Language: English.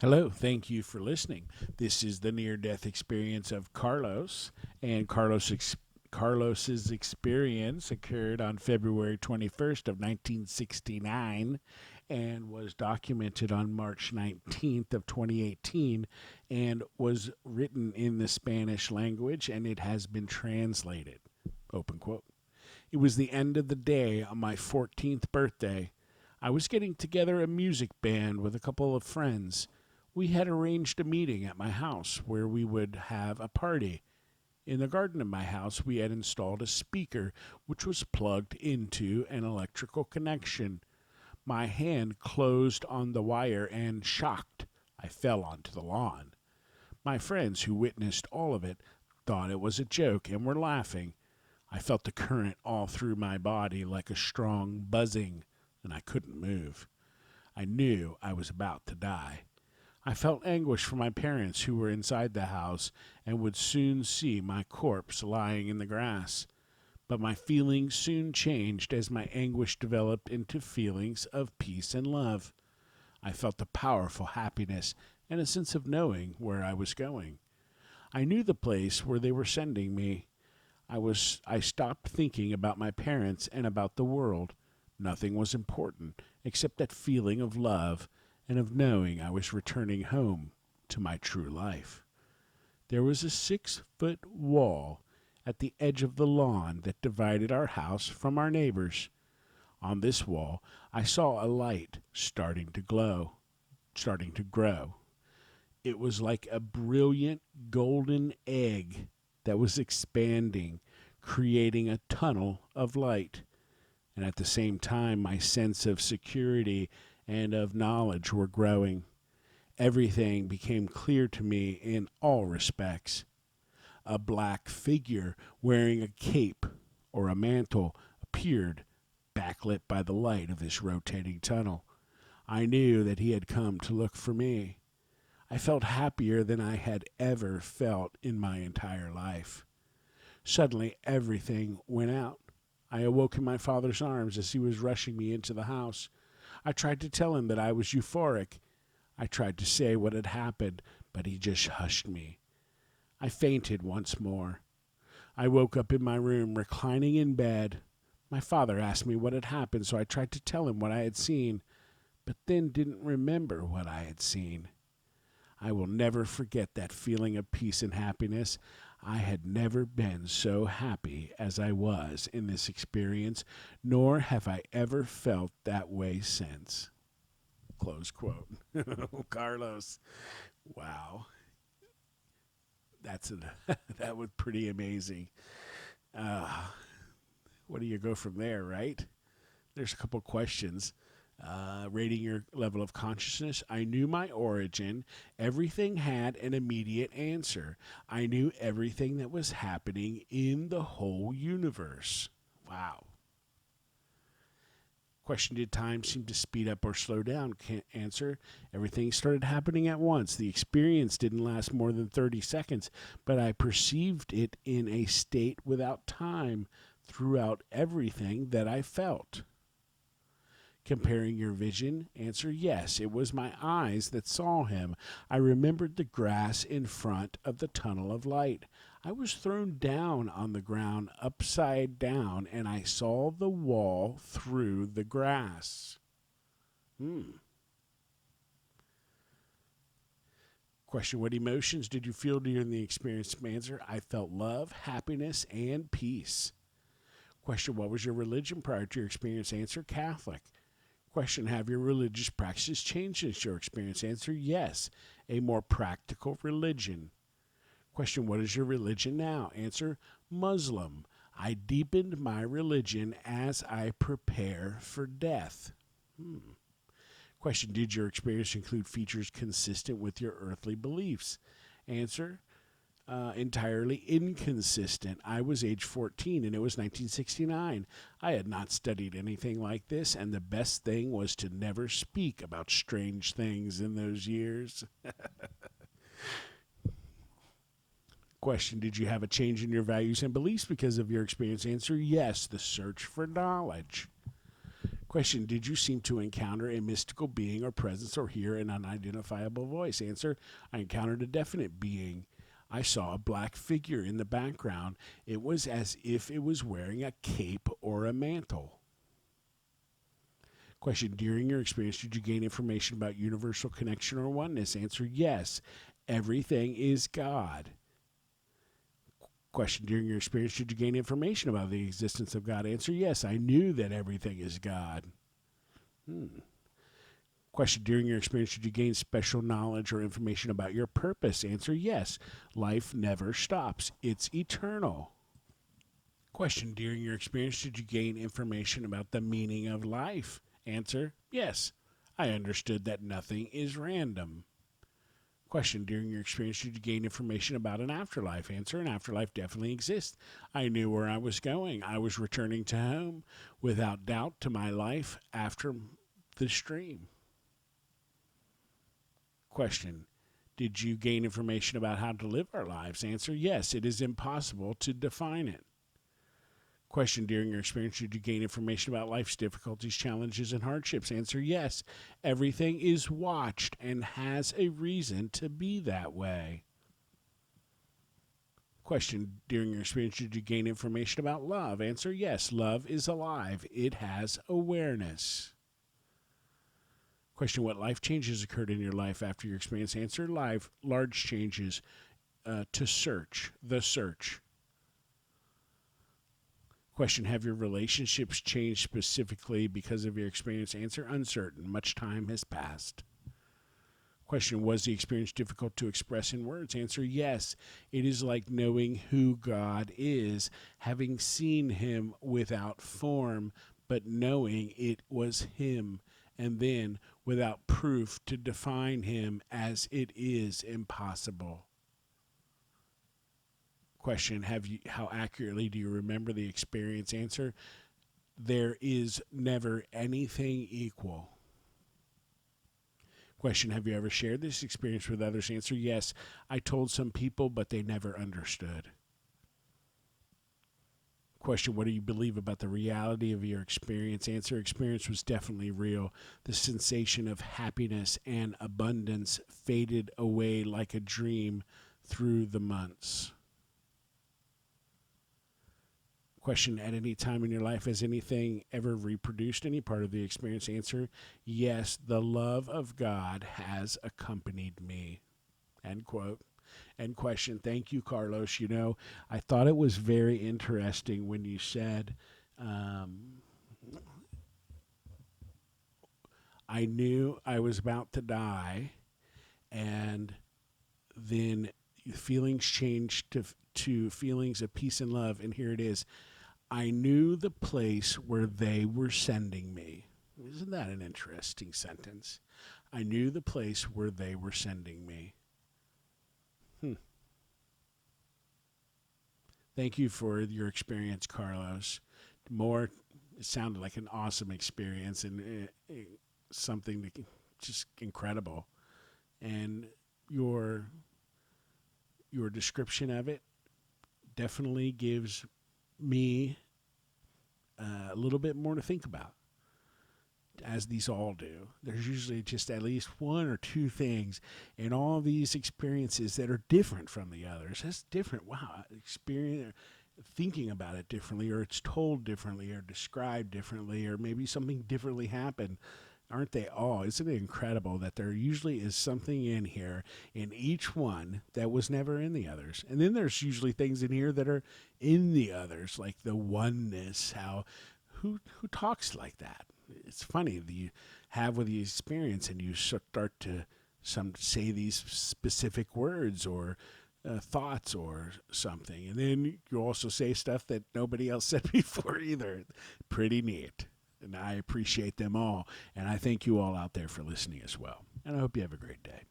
Hello, thank you for listening. This is the near-death experience of Carlos, and Carlos's experience occurred on February 21st of 1969 and was documented on March 19th of 2018 and was written in the Spanish language and it has been translated. Open quote. It was the end of the day on my 14th birthday. I was getting together a music band with a couple of friends. We had arranged a meeting at my house where we would have a party. In the garden of my house, we had installed a speaker which was plugged into an electrical connection. My hand closed on the wire and, shocked, I fell onto the lawn. My friends who witnessed all of it thought it was a joke and were laughing. I felt the current all through my body like a strong buzzing, and I couldn't move. I knew I was about to die. I felt anguish for my parents who were inside the house and would soon see my corpse lying in the grass. But my feelings soon changed as my anguish developed into feelings of peace and love. I felt a powerful happiness and a sense of knowing where I was going. I knew the place where they were sending me. I stopped thinking about my parents and about the world. Nothing was important except that feeling of love and of knowing I was returning home to my true life. There was a 6-foot wall at the edge of the lawn that divided our house from our neighbors. On this wall, I saw a light starting to grow. It was like a brilliant golden egg that was expanding, creating a tunnel of light. And at the same time, my sense of security and of knowledge were growing. Everything became clear to me in all respects. A black figure wearing a cape or a mantle appeared, backlit by the light of this rotating tunnel. I knew that he had come to look for me. I felt happier than I had ever felt in my entire life. Suddenly, everything went out. I awoke in my father's arms as he was rushing me into the house. I tried to tell him that I was euphoric. I tried to say what had happened, but he just hushed me. I fainted once more. I woke up in my room, reclining in bed. My father asked me what had happened, so I tried to tell him what I had seen, but then didn't remember what I had seen. I will never forget that feeling of peace and happiness. I had never been so happy as I was in this experience, nor have I ever felt that way since. Close quote. Carlos. Wow. That's that was pretty amazing. Uh, what do you go from there, right? There's a couple questions. Rating your level of consciousness. I knew my origin. Everything had an immediate answer. I knew everything that was happening in the whole universe. Wow. Question: did time seem to speed up or slow down? Can't answer. Everything started happening at once. The experience didn't last more than 30 seconds, but I perceived it in a state without time throughout everything that I felt. Comparing your vision? Answer: yes, it was my eyes that saw him. I remembered the grass in front of the tunnel of light. I was thrown down on the ground upside down, and I saw the wall through the grass. Hmm. Question: what emotions did you feel during the experience? Answer: I felt love, happiness, and peace. Question: what was your religion prior to your experience? Answer: Catholic. Question: have your religious practices changed since your experience? Answer: yes, a more practical religion. Question: what is your religion now? Answer: Muslim. I deepened my religion as I prepare for death. Hmm. Question: did your experience include features consistent with your earthly beliefs? Answer: entirely inconsistent. I was age 14 and it was 1969. I had not studied anything like this, and the best thing was to never speak about strange things in those years. Question: did you have a change in your values and beliefs because of your experience? Answer: yes, the search for knowledge. Question, did you seem to encounter a mystical being or presence or hear an unidentifiable voice? Answer, I encountered a definite being. I saw a black figure in the background. It was as if it was wearing a cape or a mantle. Question, during your experience, did you gain information about universal connection or oneness? Answer, yes. Everything is God. Question, during your experience, did you gain information about the existence of God? Answer, yes. I knew that everything is God. Question, during your experience, did you gain special knowledge or information about your purpose? Answer, yes. Life never stops. It's eternal. Question, during your experience, did you gain information about the meaning of life? Answer, yes. I understood that nothing is random. Question, during your experience, did you gain information about an afterlife? Answer, an afterlife definitely exists. I knew where I was going. I was returning to home, without doubt, to my life after the stream. Question, did you gain information about how to live our lives? Answer, yes. It is impossible to define it. Question, during your experience, did you gain information about life's difficulties, challenges, and hardships? Answer, yes. Everything is watched and has a reason to be that way. Question, during your experience, did you gain information about love? Answer, yes. Love is alive. It has awareness. Question, what life changes occurred in your life after your experience? Answer, large changes to search, the search. Question, have your relationships changed specifically because of your experience? Answer, uncertain. Much time has passed. Question, was the experience difficult to express in words? Answer, yes. It is like knowing who God is, having seen him without form, but knowing it was him, and then without proof to define him, as it is impossible. Question, how accurately do you remember the experience? Answer, there is never anything equal. Question, have you ever shared this experience with others? Answer, yes. I told some people, but they never understood. Question, what do you believe about the reality of your experience? Answer, experience was definitely real. The sensation of happiness and abundance faded away like a dream through the months. Question, at any time in your life, has anything ever reproduced any part of the experience? Answer, yes, the love of God has accompanied me. End quote. End question. Thank you, Carlos. You know, I thought it was very interesting when you said, I knew I was about to die, and then feelings changed to feelings of peace and love, and here it is. I knew the place where they were sending me. Isn't that an interesting sentence? I knew the place where they were sending me. Thank you for your experience, Carlos. It sounded like an awesome experience and something just incredible. And your description of it definitely gives me a little bit more to think about, as these all do. There's usually just at least one or two things in all these experiences that are different from the others. That's different. Wow, experience, thinking about it differently, or it's told differently, or described differently, or maybe something differently happened. Aren't they all? Isn't it incredible that there usually is something in here in each one that was never in the others? And then there's usually things in here that are in the others, like the oneness. Who talks like that? It's funny that you have with the experience and you start to say these specific words or thoughts or something, and then you also say stuff that nobody else said before either. Pretty neat. And I appreciate them all. And I thank you all out there for listening as well. And I hope you have a great day.